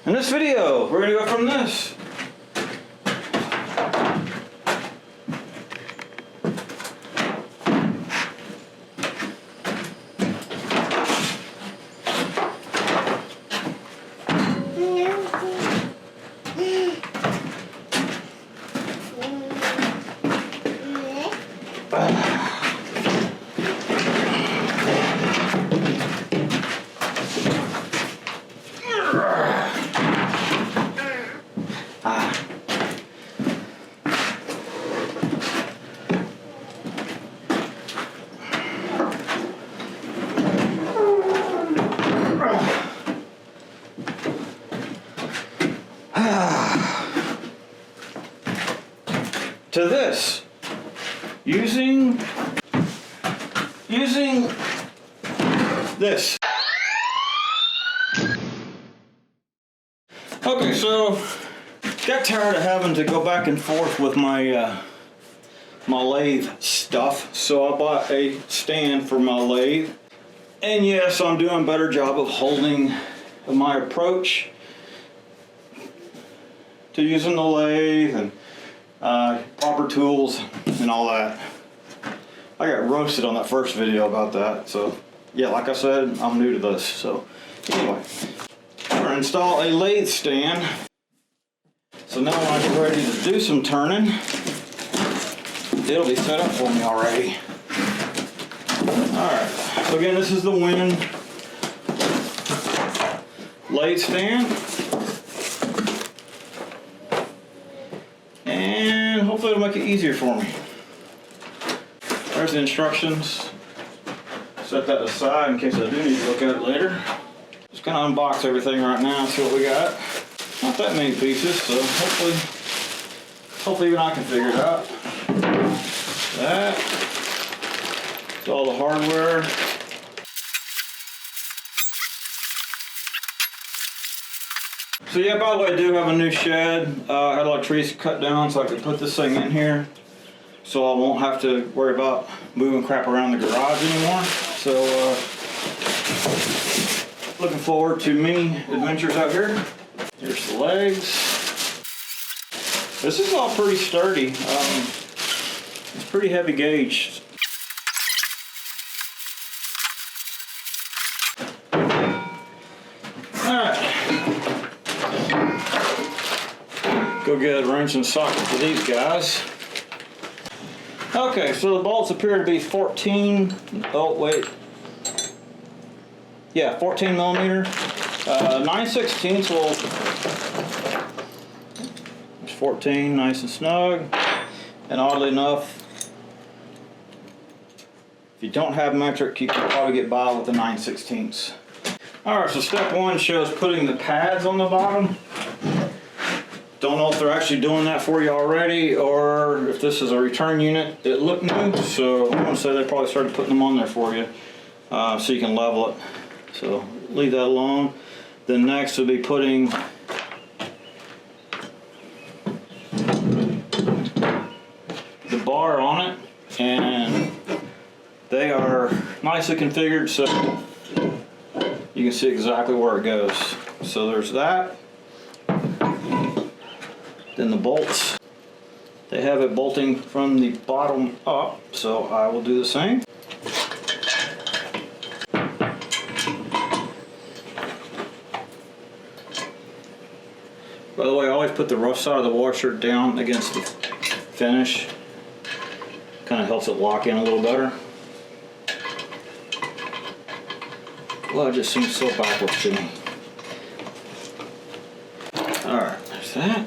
In this video, we're going to go from this. To this, using this. Okay, so got tired of having to go back and forth with my my lathe stuff, so I bought a stand for my lathe. And yes, I'm doing a better job of holding my approach to using the lathe and proper tools and all that. I got roasted on that first video about that, so yeah, like I said, I'm new to this. So anyway, I'm going to install a lathe stand. So now when I get ready to do some turning, it'll be set up for me already. Alright, so again, this is the Wen Lathe stand. And hopefully it'll make it easier for me. There's the instructions. Set that aside in case I do need to look at it later. Just kind of unbox everything right now and see what we got. Not that many pieces, so hopefully even I can figure it out. That's all the hardware. So yeah, by the way, I do have a new shed. I had a lot of trees cut down so I could put this thing in here, so I won't have to worry about moving crap around the garage anymore. So looking forward to many adventures out here. Here's the legs. This is all pretty sturdy. It's pretty heavy gauge. Alright. Go get a wrench and socket for these guys. Okay, so the bolts appear to be 14. Oh wait. Yeah, 14 millimeter. 9/16 will. It's 14, nice and snug. And oddly enough, if you don't have metric, you can probably get by with the 9/16. Alright, so step one shows putting the pads on the bottom. Don't know if they're actually doing that for you already or if this is a return unit. It looked new, so I'm going to say they probably started putting them on there for you so you can level it. So leave that alone. Then next we'll be putting the bar on it, and they are nicely configured so you can see exactly where it goes. So there's that. Then the bolts, they have it bolting from the bottom up, so I will do the same. By the way, I always put the rough side of the washer down against the finish. Kind of helps it lock in a little better. Well, it just seems so backwards to me. Alright, there's that.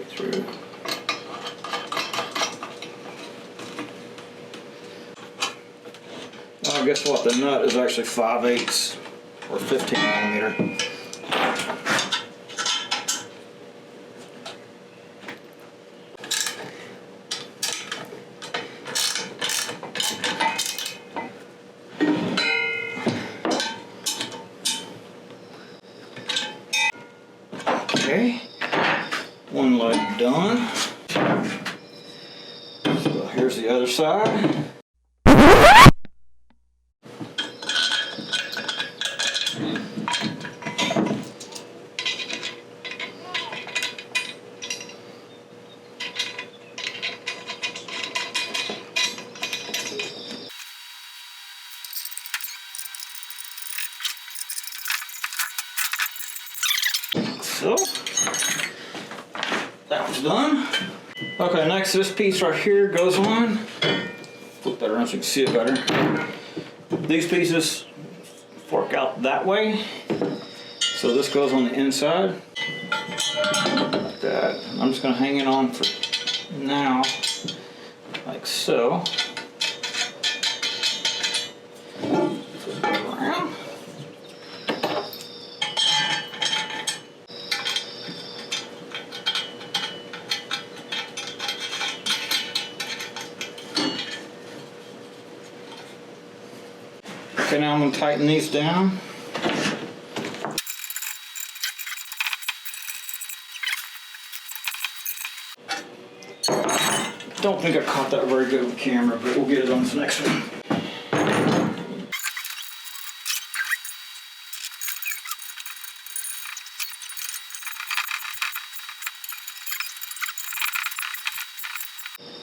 Through. Well, guess what? The nut is actually 5/8 or 15 millimeter. Okay, one leg done. So here's the other side. So, that one's done. Okay, next this piece right here goes on. Flip that around so you can see it better. These pieces fork out that way. So this goes on the inside. Like that. I'm just going to hang it on for now, like so. Flip it around. Okay, now I'm going to tighten these down. Don't think I caught that very good with the camera, but we'll get it on this next one.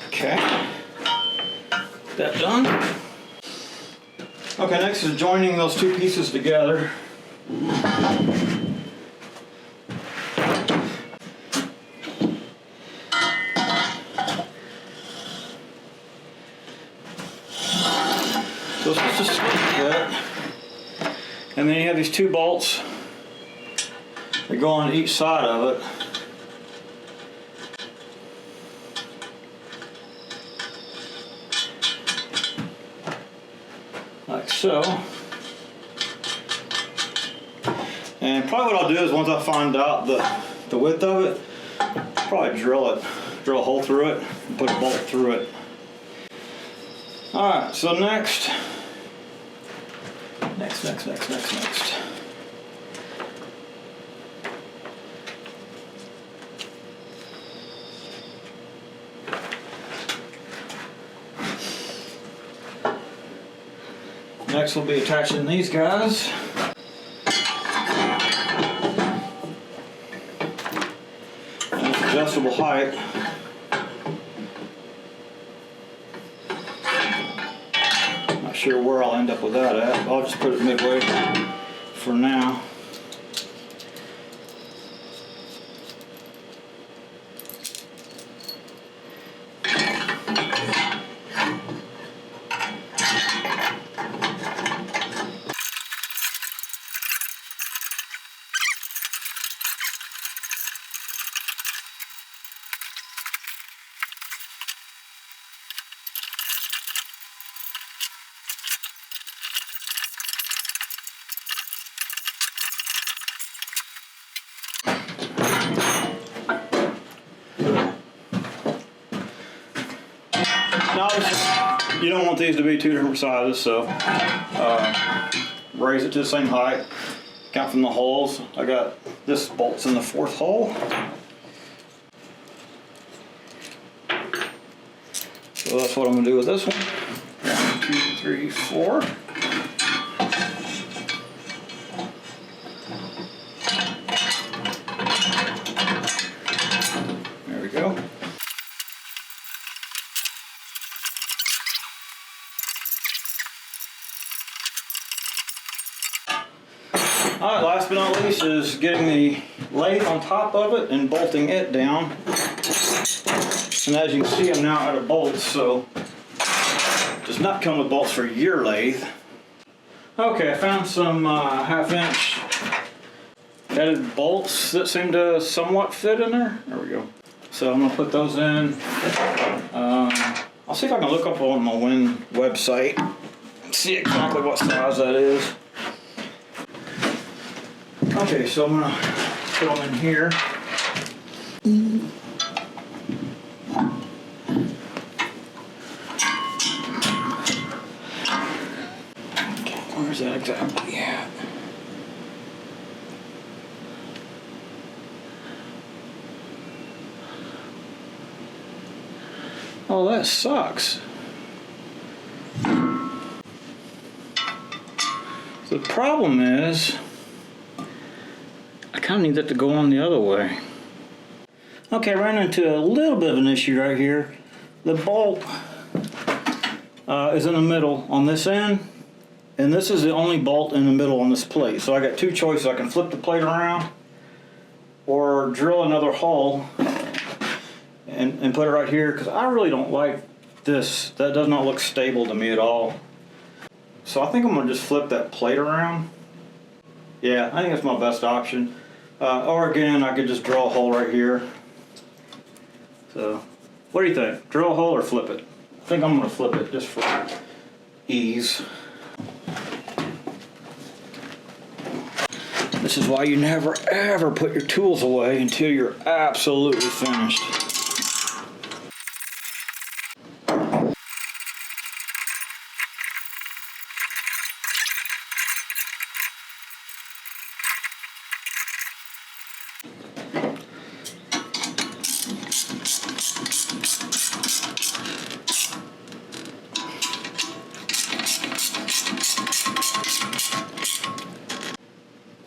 Okay, that done. Okay, next is joining those two pieces together. So it's just a slip fit. And then you have these two bolts that go on each side of it. Like so. And probably what I'll do is once I find out the width of it, probably drill a hole through it and put a bolt through it. Alright, so next. Next we'll be attaching these guys. And it's adjustable height. Not sure where I'll end up with that at. I'll just put it midway for now. Now, you don't want these to be two different sizes, so raise it to the same height. Count from the holes. I got this bolt's in the 4th hole. So that's what I'm going to do with this one. 1, 2, 3, 4. There we go. Alright, last but not least is getting the lathe on top of it and bolting it down. And as you can see, I'm now out of bolts, so it does not come with bolts for your lathe. Okay, I found some 1/2 inch headed bolts that seem to somewhat fit in there. There we go. So I'm going to put those in. I'll see if I can look up on my Wen website and see exactly what size that is. Okay, so I'm going to put them in here. Where's that exactly at? Oh, that sucks. The problem is, I kind of need that to go on the other way. Okay, I ran into a little bit of an issue right here. The bolt is in the middle on this end, and this is the only bolt in the middle on this plate. So I got two choices. I can flip the plate around or drill another hole and put it right here, because I really don't like this. That does not look stable to me at all. So I think I'm going to just flip that plate around. Yeah, I think that's my best option. Or again, I could just drill a hole right here. So, what do you think? Drill a hole or flip it? I think I'm going to flip it just for ease. This is why you never ever put your tools away until you're absolutely finished.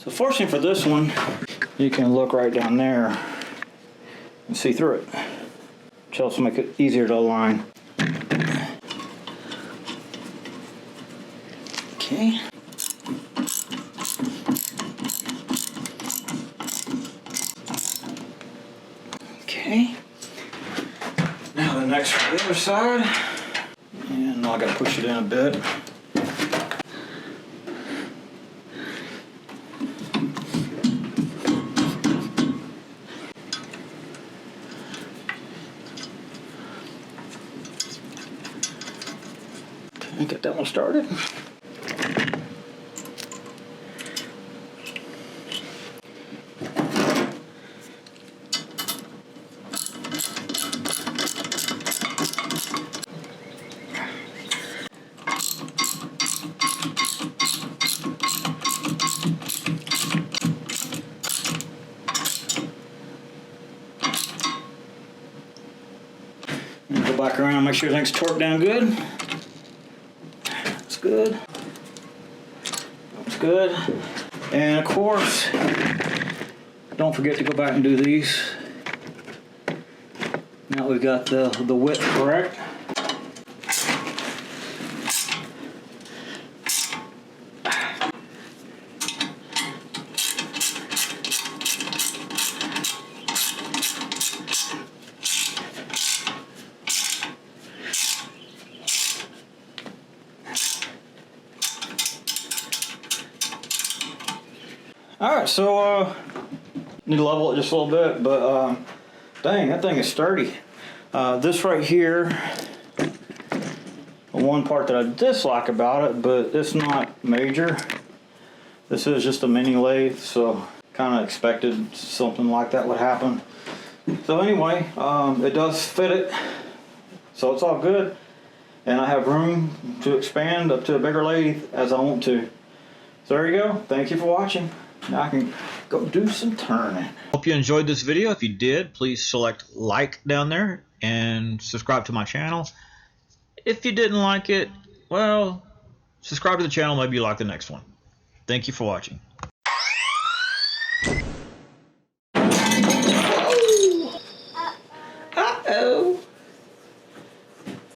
So fortunately for this one, you can look right down there and see through it, which helps make it easier to align. Okay. Okay. Now the next for the other side. And now I gotta push it in a bit. Get that one started. And go back around and make sure everything's torqued down good. Good. That's good. And of course, don't forget to go back and do these. Now we've got the width correct. Alright, so need to level it just a little bit, but dang, that thing is sturdy. This right here, one part that I dislike about it, but it's not major. This is just a mini lathe, so kind of expected something like that would happen. So anyway, it does fit it, so it's all good. And I have room to expand up to a bigger lathe as I want to. So there you go. Thank you for watching. Now I can go do some turning. Hope you enjoyed this video. If you did, please select like down there and subscribe to my channel. If you didn't like it, well, subscribe to the channel. Maybe you like the next one. Thank you for watching.